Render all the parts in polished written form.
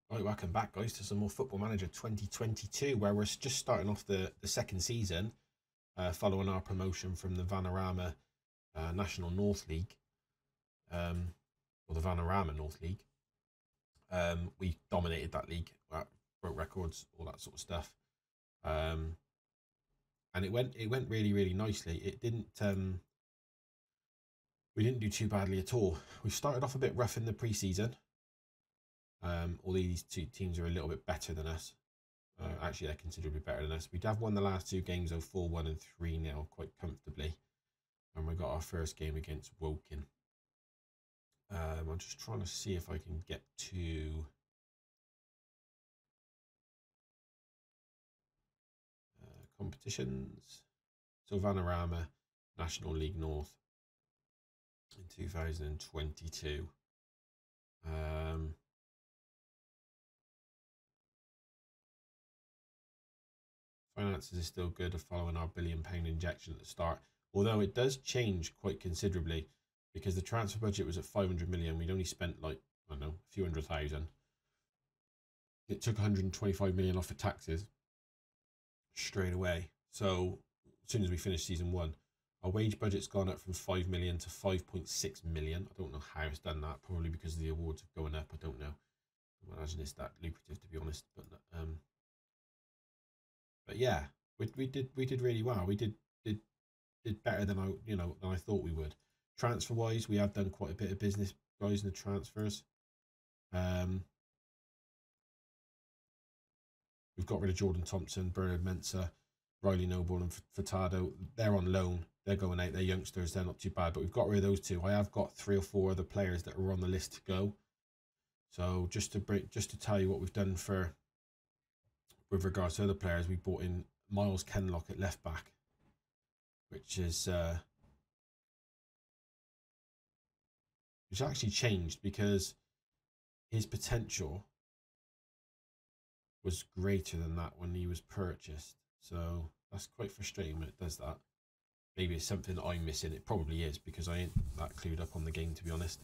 Right, welcome back, guys, to some more Football Manager 2022, where we're just starting off the second season, following our promotion from the Vanarama National North League, or the Vanarama North League. We dominated that league, broke records, all that sort of stuff, and it went really, really nicely. It didn't. We didn't do too badly at all. We started off a bit rough in the pre-season. All these two teams are a little bit better than us. Actually, they're considerably better than us. We have won the last two games, though, 4-1 and 3-0, quite comfortably. And we got our first game against Woking. I'm just trying to see if I can get to competitions. So Vanarama National League North in 2022. Finances is still good following our £1 billion injection at the start, although it does change quite considerably because the transfer budget was at 500 million. We'd only spent, like, I don't know, a few hundred thousand. It took 125 million off of taxes straight away. So as soon as we finished season one, our wage budget's gone up from 5 million to 5.6 million. I don't know how it's done that, probably because the awards are going up. I don't know. I imagine it's that lucrative, to be honest. But yeah, we did really well. We did better than I thought we would. Transfer wise, we have done quite a bit of business, guys, in the transfers. We've got rid of Jordan Thompson, Bernard Mensah, Riley Noble and Furtado. They're on loan. They're going out. They're youngsters. They're not too bad. But we've got rid of those two. I have got 3 or 4 other players that are on the list to go. So just to tell you what we've done with regards to other players, we bought in Miles Kenlock at left back, which actually changed because his potential was greater than that when he was purchased. So that's quite frustrating when it does that. Maybe it's something that I'm missing. It probably is because I ain't that clued up on the game, to be honest.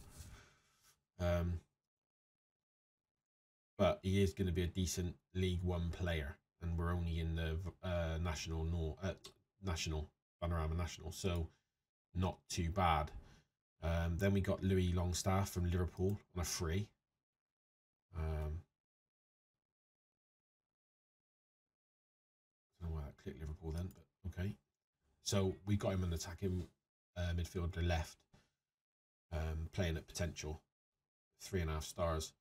But he is going to be a decent League One player, and we're only in the National Vanarama National, so not too bad. Then we got Louis Longstaff from Liverpool on a free. I don't know why that clicked Liverpool then, but okay. So we got him an attacking midfielder left, playing at potential, 3.5 stars.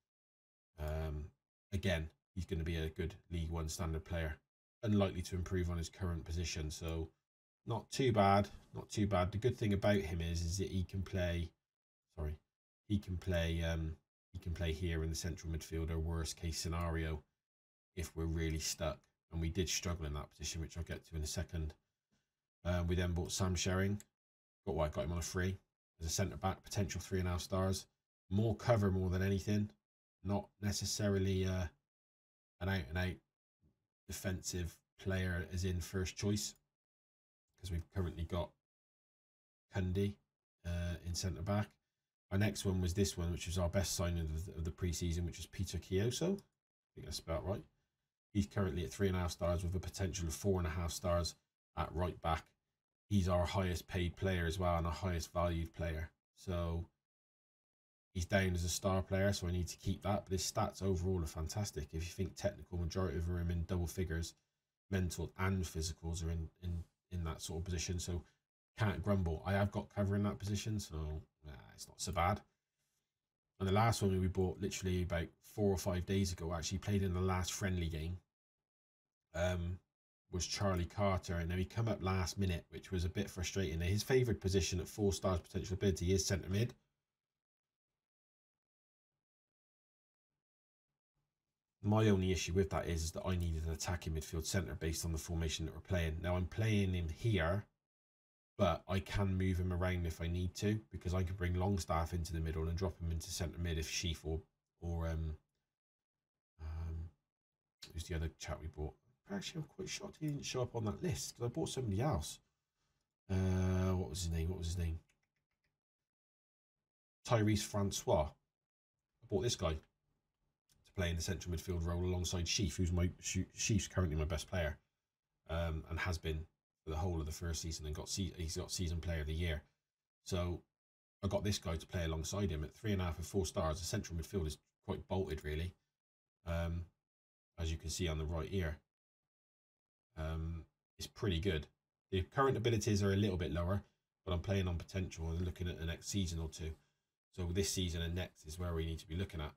Again, he's going to be a good League One standard player, unlikely to improve on his current position. So not too bad, not too bad. The good thing about him is that he can play. Sorry, he can play here in the central midfielder. Worst case scenario, if we're really stuck, and we did struggle in that position, which I'll get to in a second. We then bought Sam Sherring. Got him on a free as a centre back, potential 3.5 stars. More cover more than anything. Not necessarily an out-and-out defensive player as in first choice, because we've currently got Cundy in centre-back. Our next one was this one, which was our best signing of the pre-season, which was Peter Kioso. I think that's about right. He's currently at 3.5 stars with a potential of 4.5 stars at right back. He's our highest paid player as well and our highest valued player. So he's down as a star player, so I need to keep that. But his stats overall are fantastic. If you think technical, majority of them in double figures, mental and physicals are in that sort of position. So can't grumble. I have got cover in that position, so it's not so bad. And the last one we bought literally about 4 or 5 days ago, actually played in the last friendly game, was Charlie Carter. And then he come up last minute, which was a bit frustrating. Now, his favoured position at 4 stars potential ability is centre mid. My only issue with that is that I needed an attacking midfield centre based on the formation that we're playing. Now I'm playing him here, but I can move him around if I need to, because I can bring Longstaff into the middle and drop him into centre mid if Sheaf or who's the other chap we bought? Actually, I'm quite shocked he didn't show up on that list because I bought somebody else. What was his name? Tyrese Francois. I bought this guy to play in the central midfield role alongside Sheaf, Sheaf's currently my best player, and has been for the whole of the first season, and he's got season player of the year. So I got this guy to play alongside him at 3.5 and 4 stars. The central midfield is quite bolted, really, as you can see on the right here. It's pretty good. The current abilities are a little bit lower, but I'm playing on potential and looking at the next season or two. So this season and next is where we need to be looking at.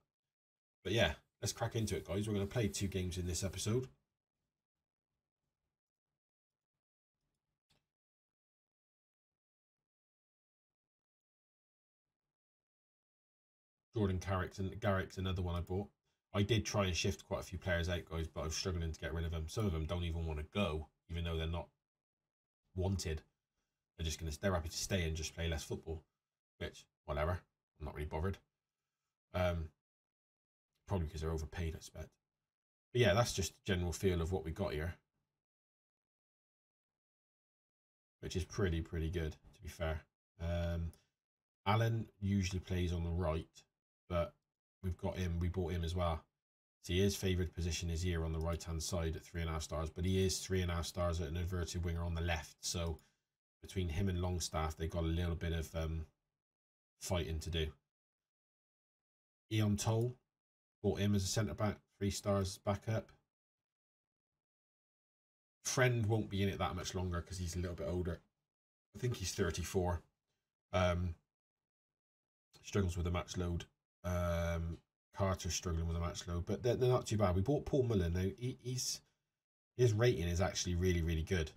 But yeah, let's crack into it, guys. We're going to play 2 games in this episode. Jordan Garrick's another one I bought. I did try and shift quite a few players out, guys, but I was struggling to get rid of them. Some of them don't even want to go, even though they're not wanted. They're happy to stay and just play less football, which, whatever. I'm not really bothered. Probably because they're overpaid, I expect. But yeah, that's just the general feel of what we got here, which is pretty good, to be fair. Alan usually plays on the right, but we bought him as well. So his favoured position is here on the right hand side at 3.5 stars, but he is 3.5 stars at an inverted winger on the left. So between him and Longstaff, they've got a little bit of fighting to do. Ian Toll, bought him as a centre back, 3 stars backup. Friend won't be in it that much longer because he's a little bit older. I think he's 34. Struggles with a match load. Carter's struggling with a match load, but they're not too bad. We bought Paul Mullen. Now his rating is actually really good,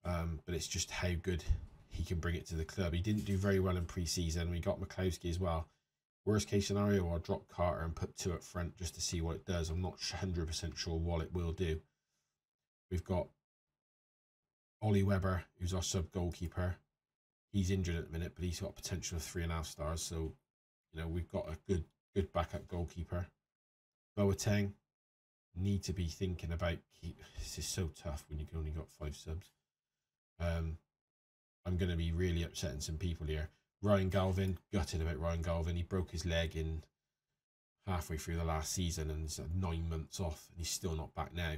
but it's just how good he can bring it to the club. He didn't do very well in pre-season. We got McCloskey as well. Worst case scenario, I'll drop Carter and put 2 up front just to see what it does. I'm not 100% sure what it will do. We've got Ollie Webber, who's our sub goalkeeper. He's injured at the minute, but he's got potential of 3.5 stars. So, you know, we've got a good backup goalkeeper. Boateng, need to be thinking about this is so tough when you've only got 5 subs. I'm going to be really upsetting some people here. Ryan Galvin, gutted about Ryan Galvin. He broke his leg in halfway through the last season and he's 9 months off and he's still not back now.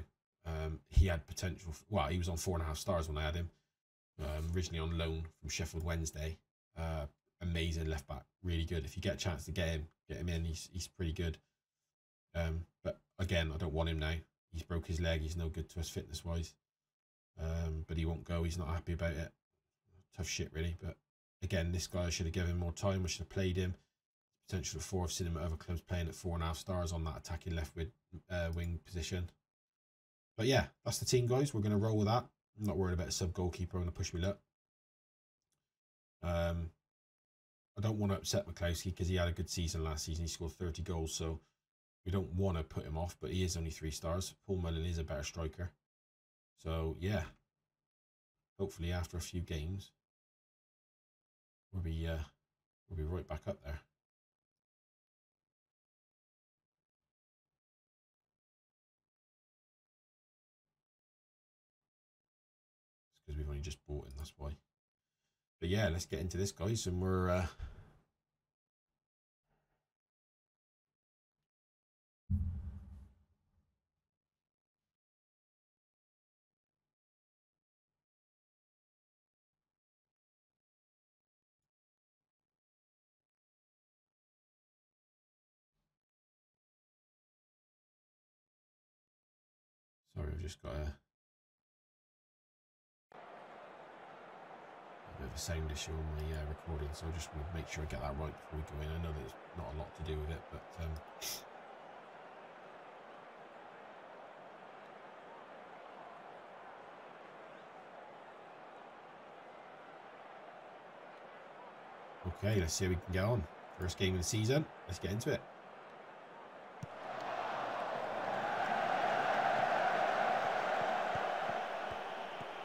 He had potential. Well, he was on 4.5 stars when I had him. Originally on loan from Sheffield Wednesday. Amazing left back, really good. If you get a chance to get him in. He's pretty good. But again, I don't want him now. He's broke his leg. He's no good to us fitness wise. But he won't go. He's not happy about it. Tough shit, really. But again, this guy, I should have given him more time. I should have played him. Potential of 4. I've seen him at other clubs playing at 4.5 stars on that attacking left wing position. But yeah, that's the team, guys. We're going to roll with that. I'm not worried about a sub goalkeeper. I'm going to push me luck. I don't want to upset McCloskey because he had a good season last season. He scored 30 goals, so we don't want to put him off, but he is only 3 stars. Paul Mullen is a better striker. So yeah, hopefully after a few games, we'll be right back up there. It's because we've only just bought him, that's why. But yeah, let's get into this, guys, and we're sorry, I've just got a bit of a sound issue on my recording, so I just want to make sure I get that right before we go in. I know there's not a lot to do with it, but okay, let's see how we can get on. First game of the season, let's get into it.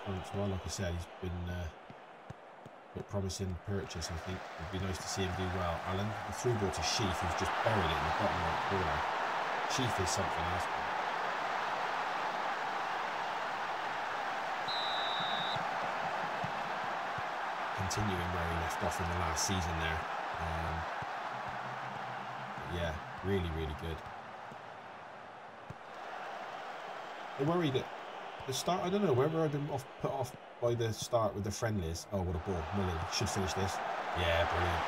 Francois, like I said, he's been a promising purchase. I think it'd be nice to see him do well. Alan, the through ball to Sheaf, who's just buried it in the bottom right corner. Sheaf is something else. Continuing where he left off in the last season there. Yeah, really good. I worry that the start, I don't know, whether I've been put off by the start with the friendlies. Oh, what a ball. Mullin should finish this. Yeah, brilliant.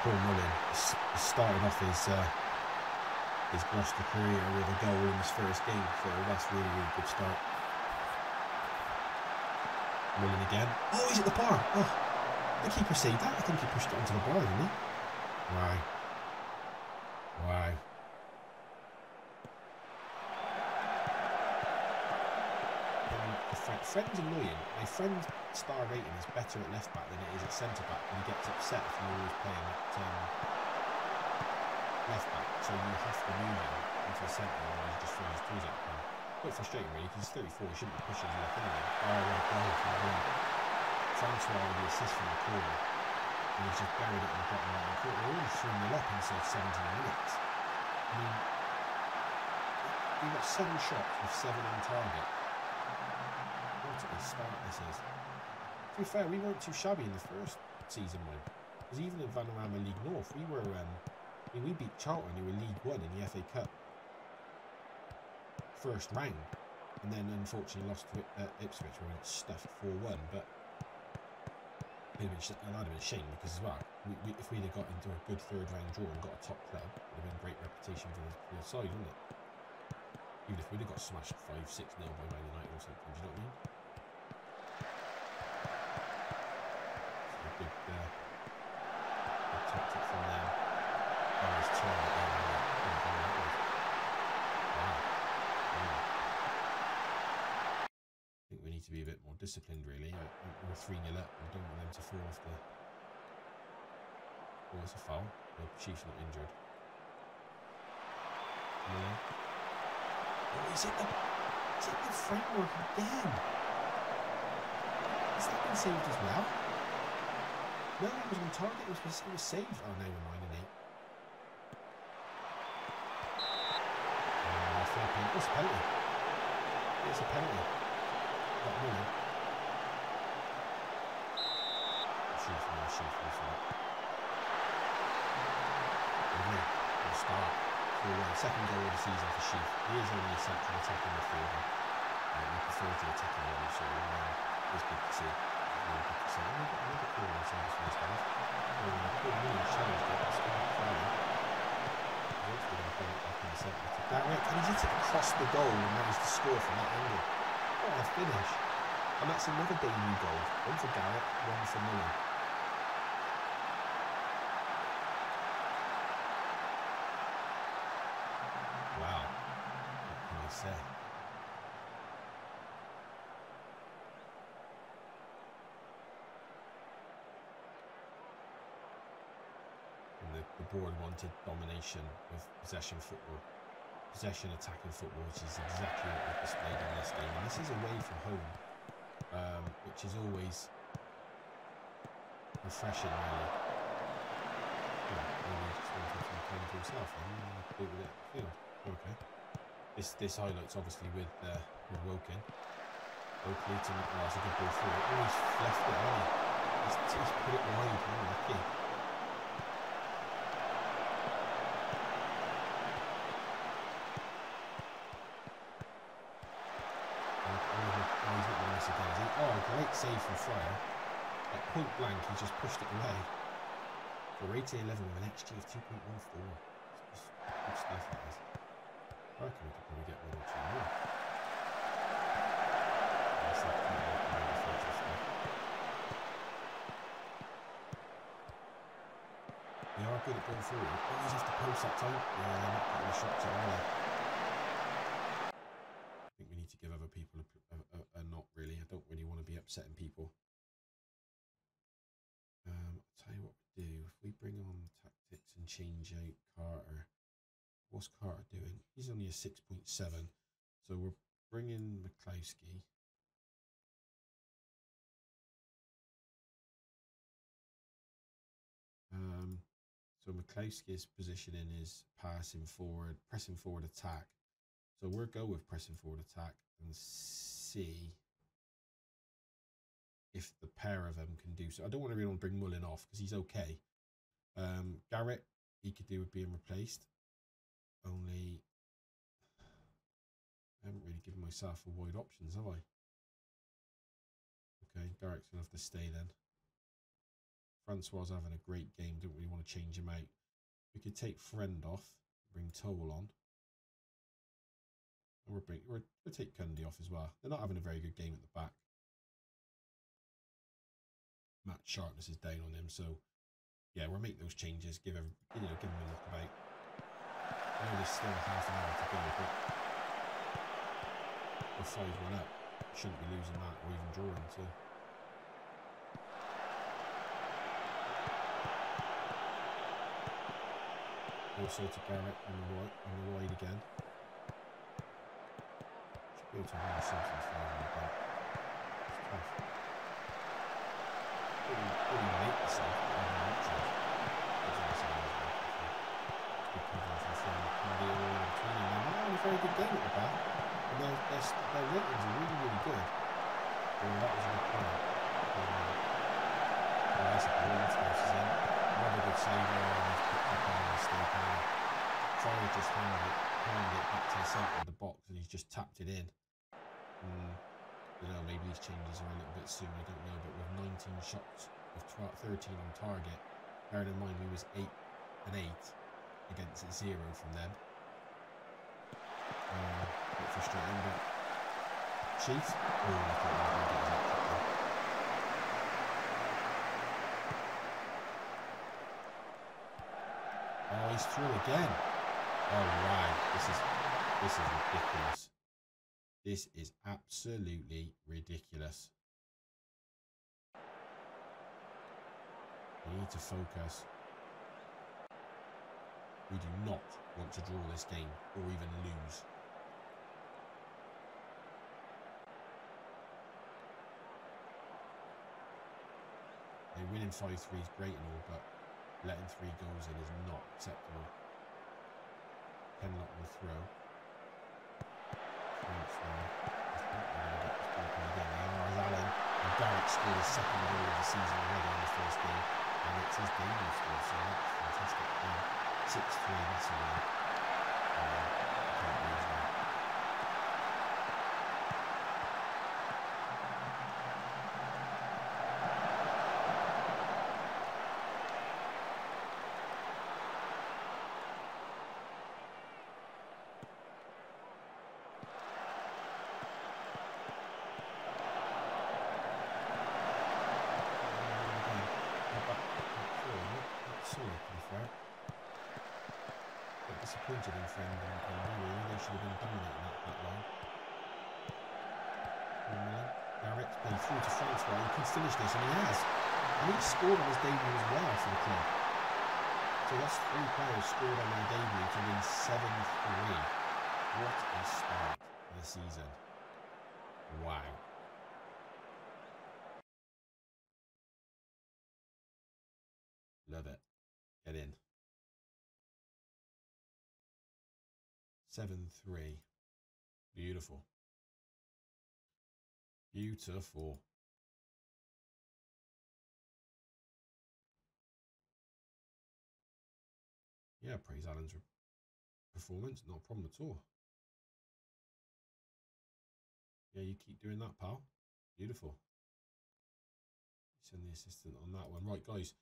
Poor Mullin. He started off his Gloucester career with a goal in his first game, so that's really, really good start. Mullin again. Oh, he's at the bar. Oh, the keeper saved that. I think he pushed it onto the bar, didn't he? Wow. Wow. Friend's annoying. My friend's star rating is better at left back than it is at centre back, and he gets upset if you're always playing at left back. So you have to move him into the centre, otherwise he just throws his toes out. Quite frustrating, really, because he's 34. He shouldn't be pushing his left anyway. Oh, what a goal from the wing. Francois with the assist from the corner, and he's just buried it in the bottom right hand corner. We're already 3-0 up inside 17 minutes. I mean, we've got 7 shots with 7 on target. What a start this is. To be fair, we weren't too shabby in the first season, mate. Because even in Vanarama League North, we were, we beat Charlton, who were League 1 in the FA Cup first round, and then unfortunately lost to Ipswich, where we got stuffed 4-1. But that'd have been a shame, because as well, if we'd have got into a good third round draw and got a top club, it would have been a great reputation for the side, wouldn't it? Even if we'd have got smashed 5-6-0 by Man United or something, do you know what I mean? Good tactic from them. Oh, it's terrible. Wow. I think we need to be a bit more disciplined, really. We're 3-0 up. We don't want them to fall off the... Oh, it's a foul. The Chief's not injured. No. Oh, he's hit the framework again. Has that been saved as well? No, it was on target. It was saved. Oh, no, never mind. It ain't. Oh, fair play. It's a penalty. It's a penalty. Not really. Shoot for that. Good start. 4-1. Second goal of the season for Sheaf. He is only a central attacking midfielder. We prefer to attacking role, so it's good to see. Really good to see. We've got another corner inside the first half. Good move, challenge, but it's going to be fine. Hopefully going to bring it back in the centre to Garrett, and he's hit it across the goal and managed to score from that angle. What a finish. And that's another debut goal. One for Garrett, one for Mullin. Wow. What can I say? The board wanted domination of possession football, possession attacking football, which is exactly what we've displayed in this game. And this is away from home, which is always refreshing, really. Maybe just wanted to come to himself and do with it. Okay. This highlights obviously with Woking. Oakley to that's a good ball through it. Oh, he's left it on. He's put it wide. Lucky. Oh, great save from Fryer. At point blank, he just pushed it away. For 18-11 with an XG of 2.14. It's good stuff, that is. I reckon we could probably get 1 or 2 more. They are good at going forward. Always have to post that time. Yeah, they're not getting the shots at all. I think we need to give other people a not really. I don't really want to be upsetting people. I'll tell you what we do. If we bring on tactics and change out Carter, what's Carter doing? He's only a 6.7. So we're bringing McCloskey. So McCloskey's positioning is pressing forward attack. So we'll go with pressing forward attack and see if the pair of them can do so. I don't want to bring Mullin off because he's okay. Garrett, he could do with being replaced. Only I haven't really myself for wide options, have I? Okay, Derek's going to have to stay then. Francois having a great game. Don't really want to change him out. We could take Friend off, bring Toll on. And we'll take Cundy off as well. They're not having a very good game at the back. Matt sharpness is down on him, so yeah, we'll make those changes. Give them a look about. I know there's still half an hour to go, but we're 5-1 up. Shouldn't be losing that or even drawing. So also to Garrett on the wide again. Should be able to run something for him like that. It's tough. Really make the save. Very good game at the back, and their ratings are really, really good. That was a good point. That's a Longstaff is in. Another good save there, and he's picked up on a mistake. Trying to just hand it back to the centre of the box, and he's just tapped it in. Maybe these changes are a little bit soon, I don't know, but with 19 shots of 13 on target, bearing in mind we was 8 and 8 against 0 from them. A bit frustrating, but Chiefs. Oh, I thought we were going to get that. Oh, he's through again. Oh wow, this is ridiculous. This is absolutely ridiculous. We need to focus. We do not want to draw this game or even lose. Winning 5-3 is great and all, but letting 3 goals in is not acceptable. Penlock will throw. Allen and Garrett scored his second goal of the season already in the first game, and it's his debut score, so that's fantastic. 6-3, that's a win. Can't lose that. Disappointed in Friend and Cundy, really. They should have been dominating that line. Garrett played through to Francois. He could finish this, and he has. And he scored on his debut as well for the club. So that's 3 players scored on their debut to win 7-3. What a start to the season. Wow. Love it. Get in. 7-3. Beautiful. Beautiful. Yeah, praise Alan's performance. Not a problem at all. Yeah, you keep doing that, pal. Beautiful. Send the assistant on that one. Right, guys.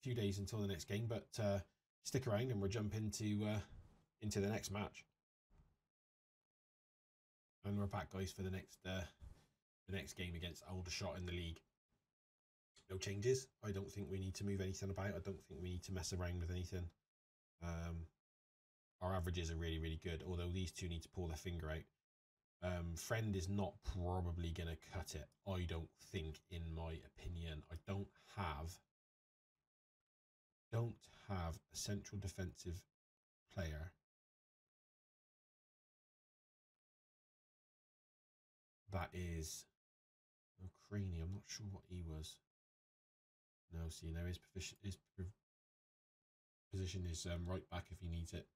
Few days until the next game, but stick around and we'll jump into the next match. And we're back, guys, for the next game against Aldershot in the league. No changes. I don't think we need to move anything about. I don't think we need to mess around with anything. Our averages are really, really good, although these two need to pull their finger out. Friend is not probably going to cut it, I don't think, in my opinion. I don't have a central defensive player that is O'Craney. I'm not sure what he was. No, see, now his position is right back if he needs it.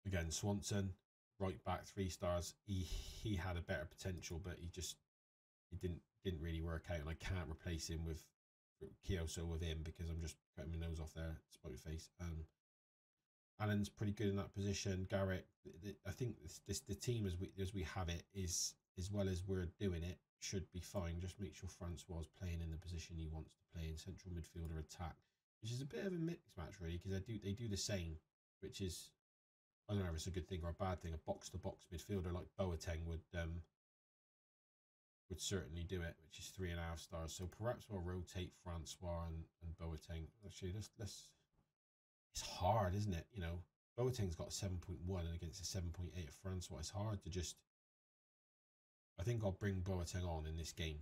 Again, Swanson, right back, 3 stars. He had a better potential, but he didn't really work out, and I can't replace him with Kioso with him because I'm just cutting my nose off there, spotty face. Allen's pretty good in that position. Garrett, I think the team as we have it is, as well as we're doing it, should be fine. Just make sure Francois is playing in the position he wants to play in, central midfielder attack, which is a bit of a mixed match really, because they do the same, which is, I don't know if it's a good thing or a bad thing. A box to box midfielder like Boateng would certainly do it, which is 3.5 stars. So perhaps we'll rotate Francois and Boateng. Actually, let's. It's hard, isn't it? You know, Boateng's got a 7.1 and against a 7.8 of Francois. It's hard to just. I think I'll bring Boateng on in this game.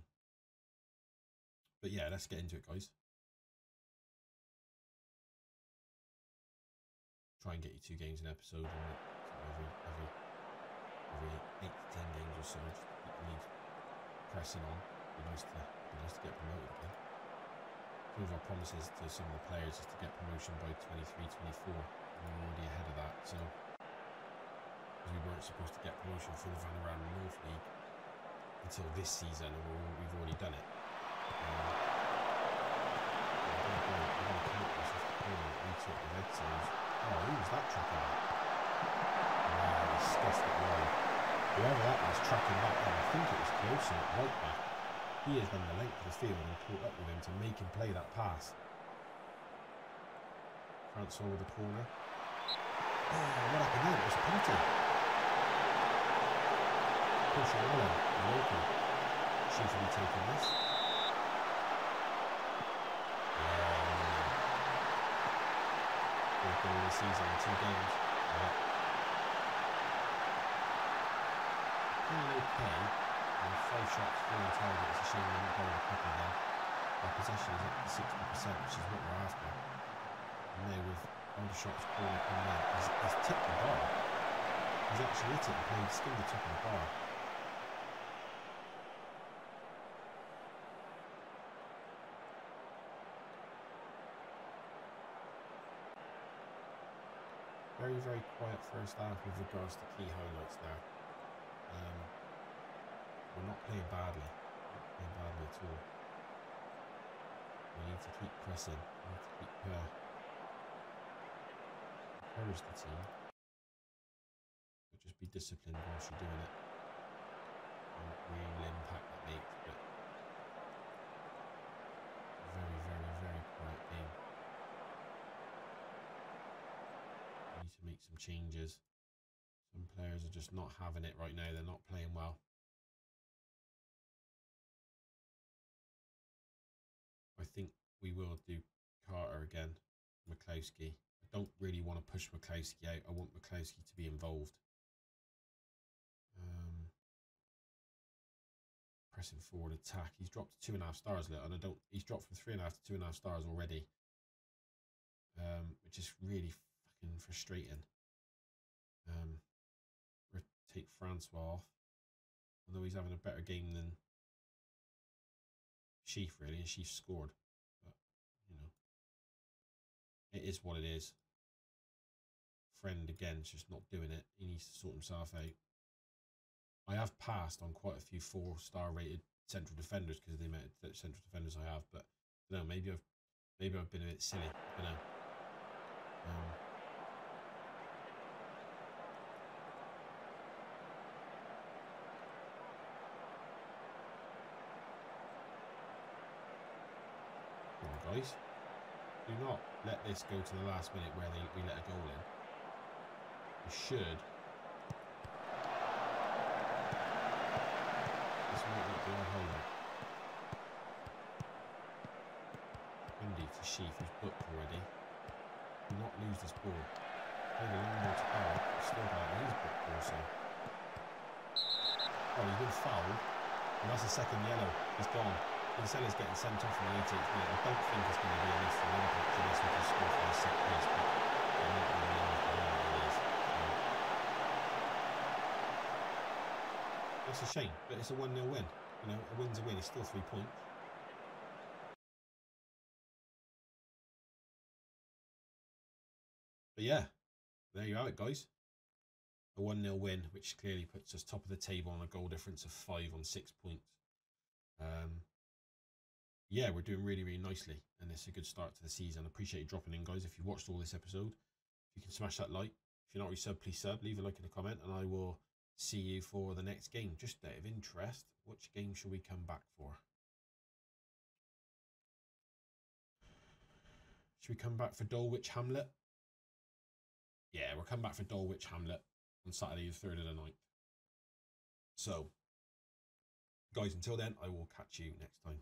But yeah, let's get into it, guys. Try and get you 2 games an episode, and every 8 to 10 games or so. Just keep the league pressing on. Be nice to get promoted again. One of our promises to some of the players is to get promotion by 23-24, and we're already ahead of that. So, because we weren't supposed to get promotion from the Vanarama North League until this season, and we've already done it. Oh, who was that tracking back? Wow, he stuffed it wide. Whoever that was tracking back then, I think it was Kioso at right back. He has run the length of the field and caught up with him to make him play that pass. Francois with the corner. Oh, what happened there? It was a penalty. Pushing Allen, the local. She should be taking this. Goal of the season in 2 games. Playing okay. 5 shots, 4 on target. It's a shame we didn't go with a couple there. Our possession is up to 60%, which is what we're after. And now with all the shots corner coming in, he's tipped the bar. He's actually hit it and played, skimmed the top of the bar. Very, very quiet first half with regards to key highlights there. We're not playing badly. Not playing badly at all. We need to keep pressing. We need to keep encourage the team. But just be disciplined whilst you're doing it. And real impact that makes. But very, very, very quiet game. We need to make some changes. Some players are just not having it right now. They're not playing well. I think we will do Carter again, McCloskey. I don't really want to push McCloskey out. I want McCloskey to be involved. Pressing forward attack. He's dropped to 2.5 stars, and he's dropped from 3.5 to 2.5 stars already, which is really fucking frustrating. Take Francois off, although he's having a better game than Sheaf really, and Sheaf scored. But you know, it is what it is. Friend again is just not doing it. He needs to sort himself out. I have passed on quite a few 4-star rated central defenders because of the amount of central defenders I have, but I don't know, maybe I've been a bit silly. I don't know. Guys, do not let this go to the last minute where we let a goal in. We should. This might not be our holder. Windy to Sheaf, who's booked already. Do not lose this ball. Played a long ball to Barrett, still got it. He's booked also. Oh, he's been fouled. And that's a second yellow. He's gone. Kinsella's getting sent off in the 18th minute. I don't think it's going to be enough for impact to this with a score from a set piece, but I'm not really enough it is. That's a shame, but it's a 1-0 win. You know, a win's a win. It's still 3 points. But yeah, there you have it, guys. A 1-0 win, which clearly puts us top of the table on a goal difference of 5 on 6 points. Yeah, we're doing really, really nicely, and it's a good start to the season. I appreciate you dropping in, guys. If you watched all this episode, If you can smash that like. If you're not already sub, please sub. Leave a like and a comment, and I will see you for the next game. Just out of interest, which game should we come back for? Should we come back for Dulwich Hamlet? Yeah, we'll come back for Dulwich Hamlet on Saturday the 3rd of the 9th. So, guys, until then, I will catch you next time.